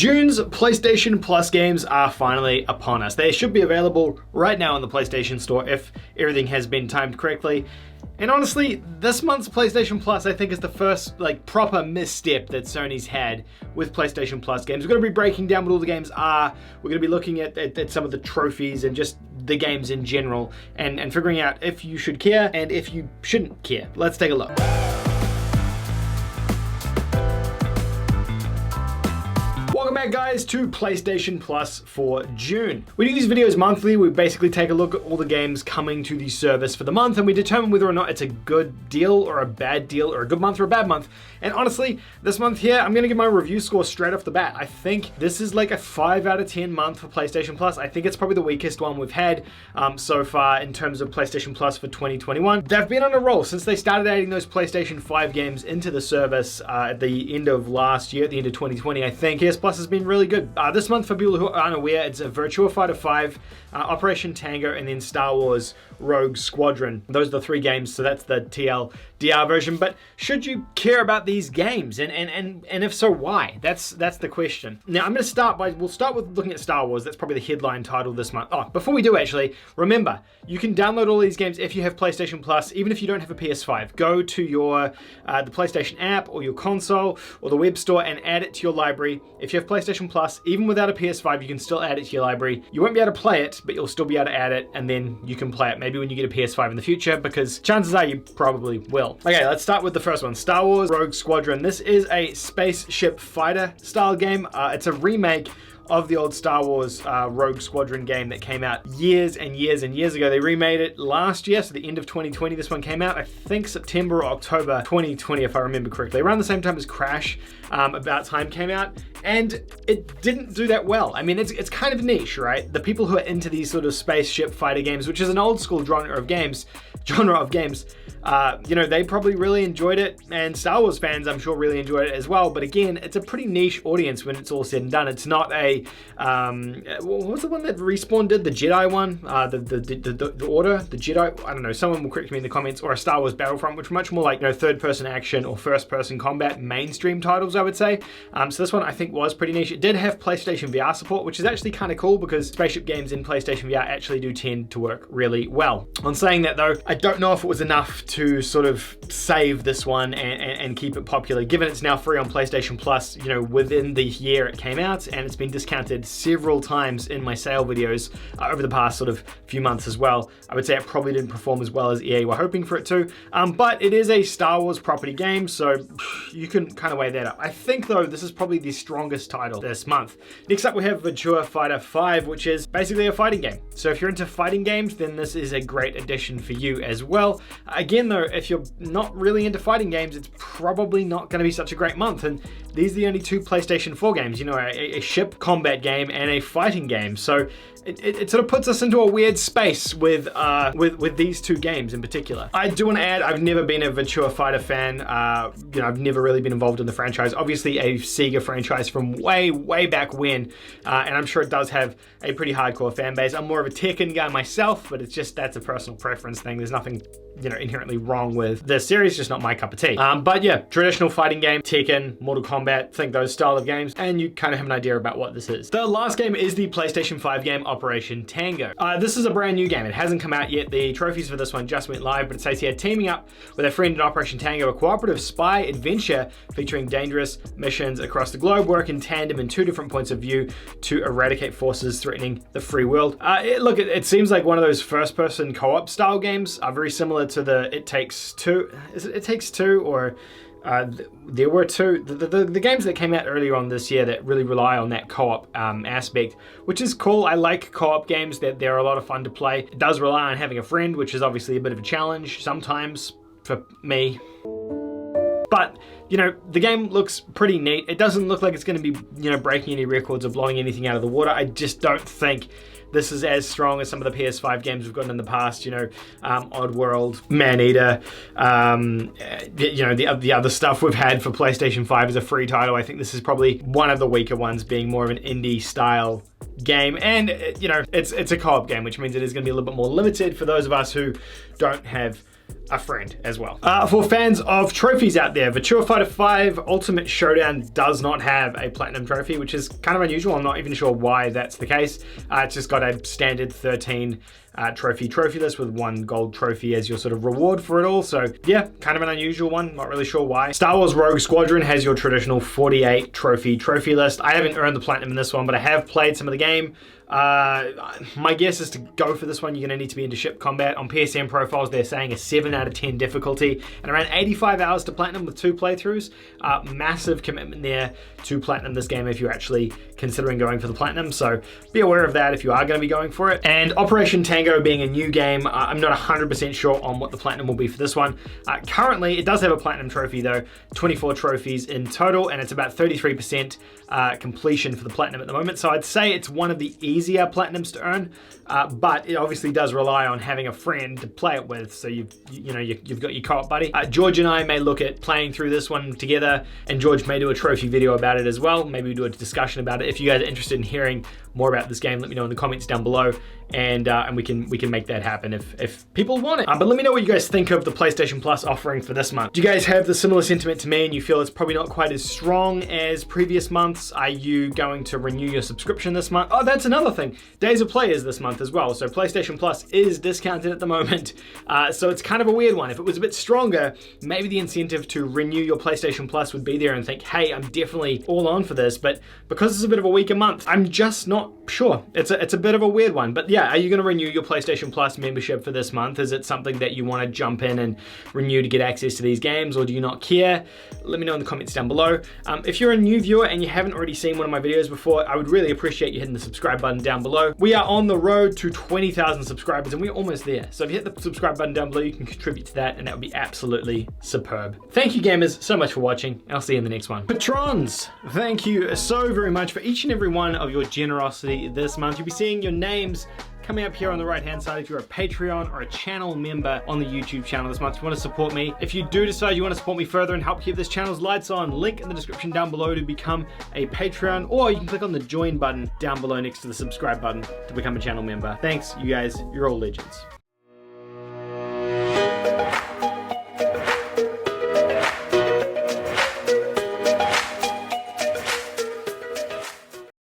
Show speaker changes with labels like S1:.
S1: June's PlayStation Plus games are finally upon us. They should be available right now in the PlayStation Store if everything has been timed correctly. And honestly, this month's PlayStation Plus I think is the first proper misstep that Sony's had with PlayStation Plus games. We're going to be breaking down what all the games are. We're going to be looking at some of the trophies and just the games in general and figuring out if you should care and if you shouldn't care. Let's take a look. Welcome back, guys, to PlayStation Plus for June. We do these videos monthly. We basically take a look at all the games coming to the service for the month and we determine whether or not it's a good deal or a bad deal or a good month or a bad month. And honestly, this month here, I'm going to give my review score straight off the bat. I think this is like a 5 out of 10 month for PlayStation Plus. I think it's probably the weakest one we've had so far in terms of PlayStation Plus for 2021. They've been on a roll since they started adding those PlayStation 5 games into the service at the end of last year, at the end of 2020, I think. PS Plus has been really good. This month, for people who are unaware, it's a Virtua Fighter 5, Operation Tango, and then Star Wars Rogue Squadron. Those are the 3 games, so that's the TLDR version. But should you care about these games? And if so, why? That's the question. Now, we'll start with looking at Star Wars. That's probably the headline title this month. Oh, before we do, actually, remember, you can download all these games if you have PlayStation Plus, even if you don't have a PS5. Go to your the PlayStation app or your console or the web store and add it to your library. If you have PlayStation Plus, even without a PS5, you can still add it to your library. You won't be able to play it, but you'll still be able to add it, and then you can play it maybe when you get a PS5 in the future, because chances are you probably will. Okay, let's start with the first one, Star Wars Rogue Squadron. This is a spaceship fighter style game. It's a remake of the old Star Wars Rogue Squadron game that came out years and years and years ago. They remade it last year, so the end of 2020 this one came out. I think September or October 2020, if I remember correctly. Around the same time as Crash About Time came out, and it didn't do that well. I mean, it's kind of niche, right? The people who are into these sort of spaceship fighter games, which is an old school genre of games, they probably really enjoyed it, and Star Wars fans, I'm sure, really enjoyed it as well. But again, it's a pretty niche audience when it's all said and done. It's not a what was the one that Respawn did? The Jedi one, the Order, the Jedi. I don't know. Someone will correct me in the comments. Or a Star Wars Battlefront, which are much more like third-person action or first-person combat mainstream titles, I would say. So this one I think was pretty niche. It did have PlayStation VR support, which is actually kind of cool because spaceship games in PlayStation VR actually do tend to work really well. On saying that though, I don't know if it was enough to sort of save this one and keep it popular, given it's now free on PlayStation Plus, within the year it came out, and it's been discounted several times in my sale videos over the past sort of few months as well. I would say it probably didn't perform as well as EA were hoping for it to, but it is a Star Wars property game, so you can kind of weigh that up. I think though this is probably the strongest title this month. Next up we have Virtua Fighter 5, which is basically a fighting game. So if you're into fighting games, then this is a great addition for you as well. Again though, if you're not really into fighting games, it's probably not going to be such a great month, and these are the only 2 PlayStation 4 games, a ship combat game and a fighting game. So it sort of puts us into a weird space with these 2 games in particular. I do want to add, I've never been a Virtua Fighter fan. I've never really been involved in the franchise. Obviously a Sega franchise from way back when, and I'm sure it does have a pretty hardcore fan base. I'm more of a Tekken guy myself, but that's a personal preference thing. There's nothing inherently wrong with the series, just not my cup of tea. But yeah, traditional fighting game, Tekken, Mortal Kombat, think those style of games, and you kind of have an idea about what this is. The last game is the PlayStation 5 game Operation Tango. This is a brand new game. It hasn't come out yet. The trophies for this one just went live, but it says here, teaming up with a friend in Operation Tango, a cooperative spy adventure featuring dangerous missions across the globe, work in tandem in 2 different points of view to eradicate forces threatening the free world. It seems like one of those first-person co-op style games, very similar to the It Takes Two. Is it It Takes Two, or there were 2 the games that came out earlier on this year that really rely on that co-op aspect, which is cool. I like co-op games, that they're a lot of fun to play. It does rely on having a friend, which is obviously a bit of a challenge sometimes for me. But, the game looks pretty neat. It doesn't look like it's going to be, breaking any records or blowing anything out of the water. I just don't think this is as strong as some of the PS5 games we've gotten in the past, Oddworld, Maneater, the other stuff we've had for PlayStation 5 as a free title. I think this is probably one of the weaker ones, being more of an indie style game. And, it's a co-op game, which means it is going to be a little bit more limited for those of us who don't have a friend as well. For fans of trophies out there, Virtua Fighter 5 Ultimate Showdown does not have a platinum trophy, which is kind of unusual. I'm not even sure why that's the case. It's just got a standard 13 trophy list with 1 gold trophy as your sort of reward for it all. So yeah, kind of an unusual one, not really sure why. Star Wars Rogue Squadron has your traditional 48 trophy list. I haven't earned the platinum in this one, but I have played some of the game. My guess is to go for this one, you're going to need to be into ship combat. On PSN profiles, they're saying a 7 out of 10 difficulty and around 85 hours to platinum with 2 playthroughs. Massive commitment there to platinum this game if you're actually considering going for the platinum. So be aware of that if you are going to be going for it. And Operation Tango being a new game, I'm not 100% sure on what the platinum will be for this one. Currently, it does have a platinum trophy though, 24 trophies in total, and it's about 33% completion for the platinum at the moment. So I'd say it's one of the easier platinums to earn, but it obviously does rely on having a friend to play it with. So you've got your co-op buddy. George and I may look at playing through this one together, and George may do a trophy video about it as well. Maybe we do a discussion about it. If you guys are interested in hearing more about this game, let me know in the comments down below, and we can make that happen if people want it. But let me know what you guys think of the PlayStation Plus offering for this month. Do you guys have the similar sentiment to me and you feel it's probably not quite as strong as previous months? Are you going to renew your subscription this month? Oh, that's another thing. Days of Play is this month as well. So PlayStation Plus is discounted at the moment. So it's kind of a weird one. If it was a bit stronger, maybe the incentive to renew your PlayStation Plus would be there and think, hey, I'm definitely all on for this. But because it's a bit of a weaker month, I'm just not sure. It's a bit of a weird one. But yeah, are you going to renew your PlayStation Plus membership for this month? Is it something that you want to jump in and renew to get access to these games, or do you not care? Let me know in the comments down below. If you're a new viewer and you haven't already seen one of my videos before, I would really appreciate you hitting the subscribe button down below. We are on the road to 20,000 subscribers and we're almost there. So if you hit the subscribe button down below, you can contribute to that, and that would be absolutely superb. Thank you gamers so much for watching. I'll see you in the next one. Patrons, thank you so very much for each and every one of your generosity this month. You'll be seeing your names coming up here on the right hand side if you're a Patreon or a channel member on the YouTube channel this month. If you want to support me, if you do decide you want to support me further and help keep this channel's lights on, link in the description down below to become a Patreon, or you can click on the join button down below next to the subscribe button to become a channel member. Thanks, you guys, you're all legends.